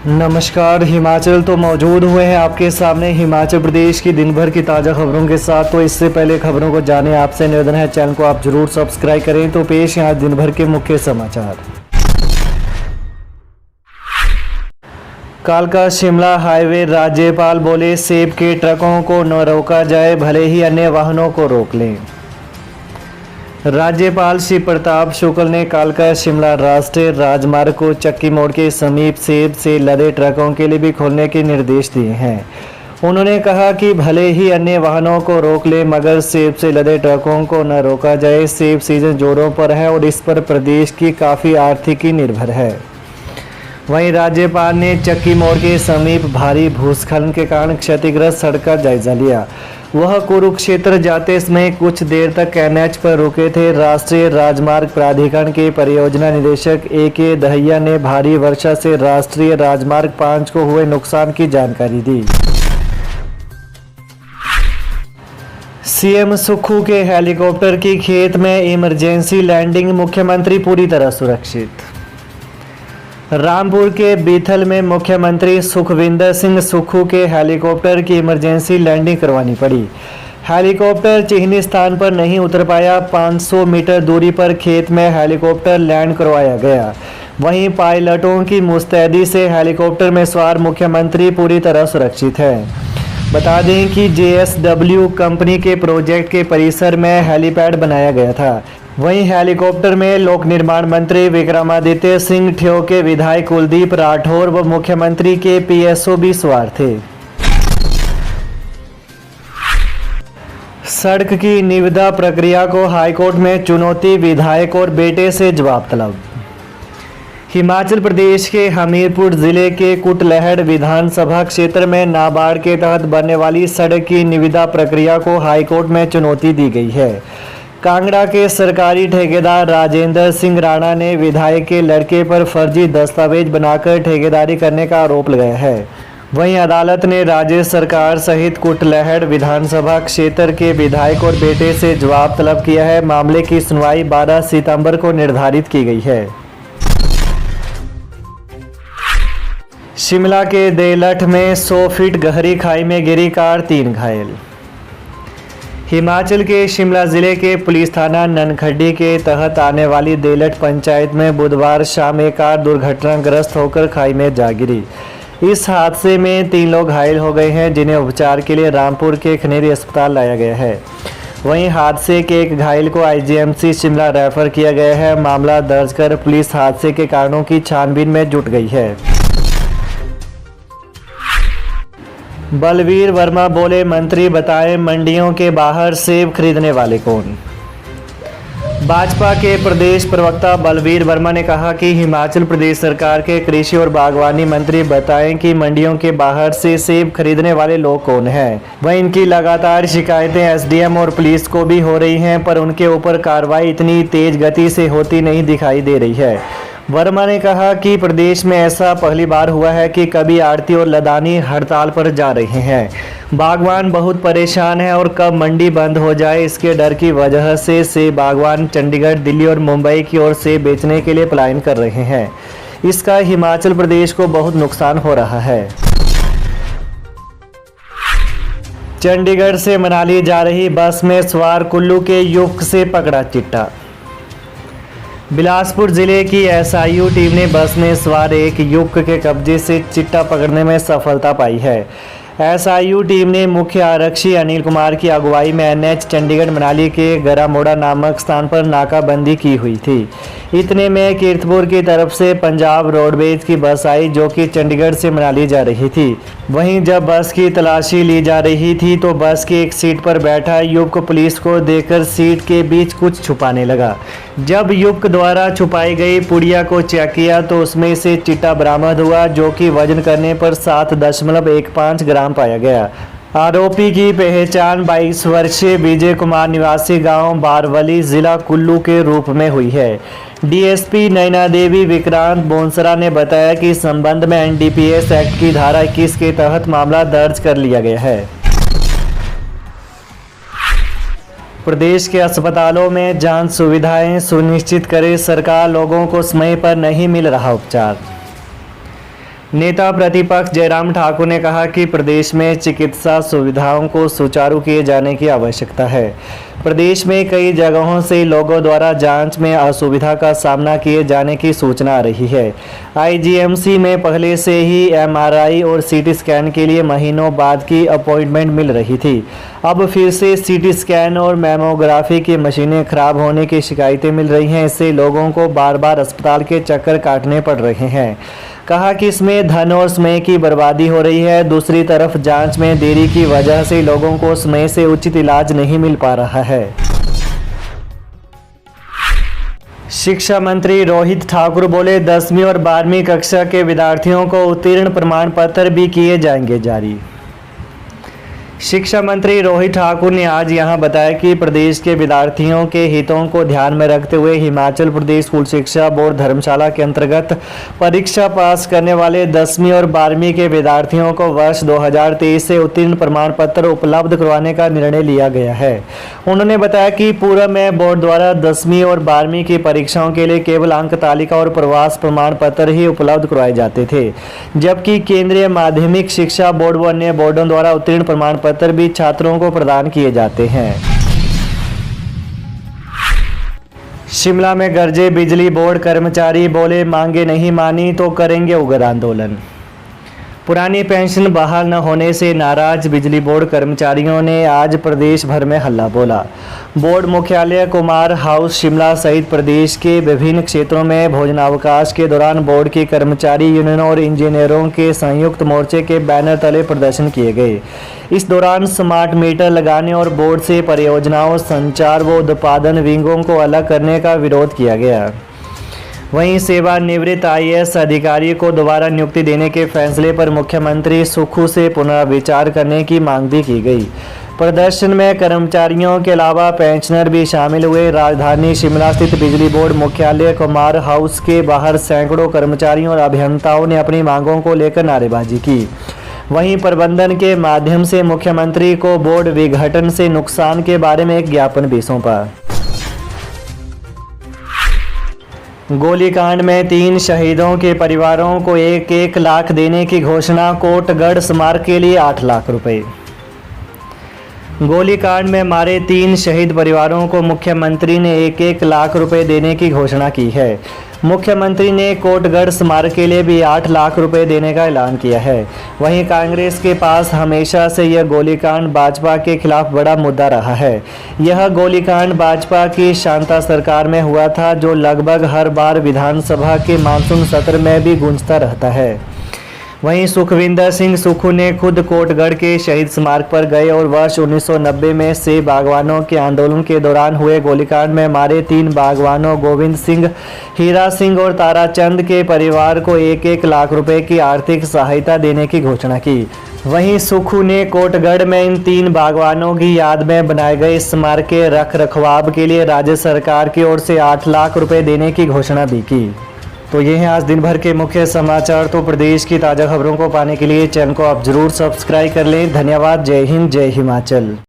नमस्कार। हिमाचल तो मौजूद हुए हैं आपके सामने हिमाचल प्रदेश की दिन भर की ताज़ा खबरों के साथ। तो इससे पहले खबरों को जाने आपसे निवेदन है, चैनल को आप जरूर सब्सक्राइब करें। तो पेश यहाँ दिन भर के मुख्य समाचार। कालका शिमला हाईवे, राज्यपाल बोले सेब के ट्रकों को न रोका जाए, भले ही अन्य वाहनों को रोक लें। राज्यपाल श्री प्रताप शुक्ल ने कालका शिमला राष्ट्रीय राजमार्ग को चक्की मोड़ के समीप सेब से लदे ट्रकों के लिए भी खोलने के निर्देश दिए हैं। उन्होंने कहा कि भले ही अन्य वाहनों को रोक ले, मगर सेब से लदे ट्रकों को न रोका जाए। सेब सीजन जोरों पर है और इस पर प्रदेश की काफ़ी आर्थिकी निर्भर है। वहीं राज्यपाल ने चक्की मोड़ के समीप भारी भूस्खलन के कारण क्षतिग्रस्त सड़क का जायजा लिया। वह कुरुक्षेत्र जाते समय कुछ देर तक एनएच पर रुके थे। राष्ट्रीय राजमार्ग प्राधिकरण के परियोजना निदेशक ए.के. दहिया ने भारी वर्षा से राष्ट्रीय राजमार्ग 5 को हुए नुकसान की जानकारी दी। सीएम सुक्खू के हेलीकॉप्टर की खेत में इमरजेंसी लैंडिंग, मुख्यमंत्री पूरी तरह सुरक्षित। रामपुर के बीथल में मुख्यमंत्री सुखविंदर सिंह सुक्खू के हेलीकॉप्टर की इमरजेंसी लैंडिंग करवानी पड़ी। हेलीकॉप्टर चिन्हित स्थान पर नहीं उतर पाया। 500 मीटर दूरी पर खेत में हेलीकॉप्टर लैंड करवाया गया। वहीं पायलटों की मुस्तैदी से हेलीकॉप्टर में सवार मुख्यमंत्री पूरी तरह सुरक्षित है। बता दें कि JSW कंपनी के प्रोजेक्ट के परिसर में हेलीपैड बनाया गया था। वहीं हेलीकॉप्टर में लोक निर्माण मंत्री विक्रमादित्य सिंह, ठियो के विधायक कुलदीप राठौर व मुख्यमंत्री के PSO भी सवार थे। सड़क की निविदा प्रक्रिया को हाईकोर्ट में चुनौती, विधायक और बेटे से जवाब तलब। हिमाचल प्रदेश के हमीरपुर जिले के कुटलैहड़ विधानसभा क्षेत्र में नाबार्ड के तहत बनने वाली सड़क की निविदा प्रक्रिया को हाईकोर्ट में चुनौती दी गई है। कांगड़ा के सरकारी ठेकेदार राजेंद्र सिंह राणा ने विधायक के लड़के पर फर्जी दस्तावेज बनाकर ठेकेदारी करने का आरोप लगाया है। वहीं अदालत ने राज्य सरकार सहित कुटलैहड़ विधानसभा क्षेत्र के विधायक और बेटे से जवाब तलब किया है। मामले की सुनवाई 12 सितंबर को निर्धारित की गई है। शिमला के देलठ में 100 फीट गहरी खाई में गिरी कार, 3 घायल। हिमाचल के शिमला जिले के पुलिस थाना ननखड्डी के तहत आने वाली देलठ पंचायत में बुधवार शाम एक कार दुर्घटनाग्रस्त होकर खाई में जा गिरी। इस हादसे में 3 लोग घायल हो गए हैं, जिन्हें उपचार के लिए रामपुर के खनेरी अस्पताल लाया गया है। वहीं हादसे के एक घायल को IGMC शिमला रेफर किया गया है। मामला दर्ज कर पुलिस हादसे के कारणों की छानबीन में जुट गई है। बलवीर वर्मा बोले, मंत्री बताएं मंडियों के बाहर सेब खरीदने वाले कौन। भाजपा के प्रदेश प्रवक्ता बलवीर वर्मा ने कहा कि हिमाचल प्रदेश सरकार के कृषि और बागवानी मंत्री बताएं कि मंडियों के बाहर से सेब खरीदने वाले लोग कौन हैं। वहीं इनकी लगातार शिकायतें SDM और पुलिस को भी हो रही हैं, पर उनके ऊपर कार्रवाई इतनी तेज गति से होती नहीं दिखाई दे रही है। वर्मा ने कहा कि प्रदेश में ऐसा पहली बार हुआ है कि कभी आड़ती और लदानी हड़ताल पर जा रहे हैं। बागवान बहुत परेशान हैं और कब मंडी बंद हो जाए इसके डर की वजह से सेब बागवान चंडीगढ़, दिल्ली और मुंबई की ओर सेब बेचने के लिए पलायन कर रहे हैं। इसका हिमाचल प्रदेश को बहुत नुकसान हो रहा है। चंडीगढ़ से मनाली जा रही बस में सवार कुल्लू के युवक से पकड़ा चिट्टा। बिलासपुर जिले की SIU टीम ने बस में सवार एक युवक के कब्जे से चिट्टा पकड़ने में सफलता पाई है। SIU टीम ने मुख्य आरक्षी अनिल कुमार की अगुवाई में NH चंडीगढ़ मनाली के गरामोड़ा नामक स्थान पर नाकाबंदी की हुई थी। इतने में कीरतपुर की तरफ से पंजाब रोडवेज की बस आई, जो कि चंडीगढ़ से मनाली जा रही थी। वहीं जब बस की तलाशी ली जा रही थी तो बस की एक सीट पर बैठा युवक पुलिस को देखकर सीट के बीच कुछ छुपाने लगा। जब युवक द्वारा छुपाई गई पुड़िया को चेक किया तो उसमें से चिट्टा बरामद हुआ, जो कि वजन करने पर 7.15 ग्राम पाया गया। आरोपी की पहचान 22 वर्षीय विजय कुमार निवासी गांव बारवली, जिला कुल्लू के रूप में हुई है। DSP नैना देवी विक्रांत बोंसरा ने बताया कि संबंध में NDPS एक्ट की धारा 21 के तहत मामला दर्ज कर लिया गया है। प्रदेश के अस्पतालों में जांच सुविधाएं सुनिश्चित करे, सरकार लोगों को समय पर नहीं मिल रहा उपचार। नेता प्रतिपक्ष जयराम ठाकुर ने कहा कि प्रदेश में चिकित्सा सुविधाओं को सुचारू किए जाने की आवश्यकता है। प्रदेश में कई जगहों से लोगों द्वारा जांच में असुविधा का सामना किए जाने की सूचना आ रही है। आईजीएमसी में पहले से ही एमआरआई और सीटी स्कैन के लिए महीनों बाद की अपॉइंटमेंट मिल रही थी। अब फिर से सीटी स्कैन और मैमोग्राफी की मशीनें खराब होने की शिकायतें मिल रही हैं। इससे लोगों को बार बार अस्पताल के चक्कर काटने पड़ रहे हैं। कहा कि इसमें धन और समय की बर्बादी हो रही है। दूसरी तरफ जांच में देरी की वजह से लोगों को समय से उचित इलाज नहीं मिल पा रहा है। शिक्षा मंत्री रोहित ठाकुर बोले, 10वीं और 12वीं कक्षा के विद्यार्थियों को उत्तीर्ण प्रमाण पत्र भी किए जाएंगे जारी। शिक्षा मंत्री रोहित ठाकुर ने आज यहां बताया कि प्रदेश के विद्यार्थियों के हितों को ध्यान में रखते हुए हिमाचल प्रदेश स्कूल शिक्षा बोर्ड धर्मशाला के अंतर्गत परीक्षा पास करने वाले 10वीं और 12वीं के विद्यार्थियों को वर्ष 2023 से उत्तीर्ण प्रमाण पत्र उपलब्ध करवाने का निर्णय लिया गया है। उन्होंने बताया कि पूर्व में बोर्ड द्वारा 10वीं और 12वीं की परीक्षाओं के लिए केवल अंक तालिका और प्रवास प्रमाण पत्र ही उपलब्ध करवाए जाते थे, जबकि केंद्रीय माध्यमिक शिक्षा बोर्ड व अन्य बोर्डों द्वारा उत्तीर्ण प्रमाण पत्र भी छात्रों को प्रदान किए जाते हैं। शिमला में गरजे बिजली बोर्ड कर्मचारी, बोले मांगे नहीं मानी तो करेंगे उग्र आंदोलन। पुरानी पेंशन बहाल न होने से नाराज बिजली बोर्ड कर्मचारियों ने आज प्रदेश भर में हल्ला बोला। बोर्ड मुख्यालय कुमार हाउस शिमला सहित प्रदेश के विभिन्न क्षेत्रों में भोजनावकाश के दौरान बोर्ड के कर्मचारी यूनियनों और इंजीनियरों के संयुक्त मोर्चे के बैनर तले प्रदर्शन किए गए। इस दौरान स्मार्ट मीटर लगाने और बोर्ड से परियोजनाओं, संचार व उत्पादन विंगों को अलग करने का विरोध किया गया। वहीं सेवानिवृत्त आईएएस अधिकारी को दोबारा नियुक्ति देने के फैसले पर मुख्यमंत्री सुक्खू से पुनर्विचार करने की मांग भी की गई। प्रदर्शन में कर्मचारियों के अलावा पेंशनर भी शामिल हुए। राजधानी शिमला स्थित बिजली बोर्ड मुख्यालय कुमार हाउस के बाहर सैकड़ों कर्मचारियों और अभियंताओं ने अपनी मांगों को लेकर नारेबाजी की। वहीं प्रबंधन के माध्यम से मुख्यमंत्री को बोर्ड विघटन से नुकसान के बारे में एक ज्ञापन भी सौंपा। गोलीकांड में 3 शहीदों के परिवारों को 1-1 लाख देने की घोषणा। कोटगढ़ स्मारक के लिए 8 लाख रुपए। गोलीकांड में मारे 3 शहीद परिवारों को मुख्यमंत्री ने 1-1 लाख रुपए देने की घोषणा की है। मुख्यमंत्री ने कोटगढ़ स्मारक के लिए भी 8 लाख रुपए देने का ऐलान किया है। वहीं कांग्रेस के पास हमेशा से यह गोलीकांड भाजपा के खिलाफ बड़ा मुद्दा रहा है। यह गोलीकांड भाजपा की शांता सरकार में हुआ था, जो लगभग हर बार विधानसभा के मानसून सत्र में भी गूंजता रहता है। वहीं सुखविंदर सिंह सुक्खू ने खुद कोटगढ़ के शहीद स्मारक पर गए और वर्ष 1990 में सेब बागवानों के आंदोलन के दौरान हुए गोलीकांड में मारे 3 बागवानों गोविंद सिंह, हीरा सिंह और ताराचंद के परिवार को 1-1 लाख रुपए की आर्थिक सहायता देने की घोषणा की। वहीं सुक्खू ने कोटगढ़ में इन 3 बागवानों की याद में बनाए गए स्मारक के रख रखाव के लिए राज्य सरकार की ओर से 8 लाख रुपए देने की घोषणा भी की। तो ये हैं आज दिन भर के मुख्य समाचार। तो प्रदेश की ताज़ा खबरों को पाने के लिए चैनल को आप जरूर सब्सक्राइब कर लें। धन्यवाद। जय हिंद, जय हिमाचल।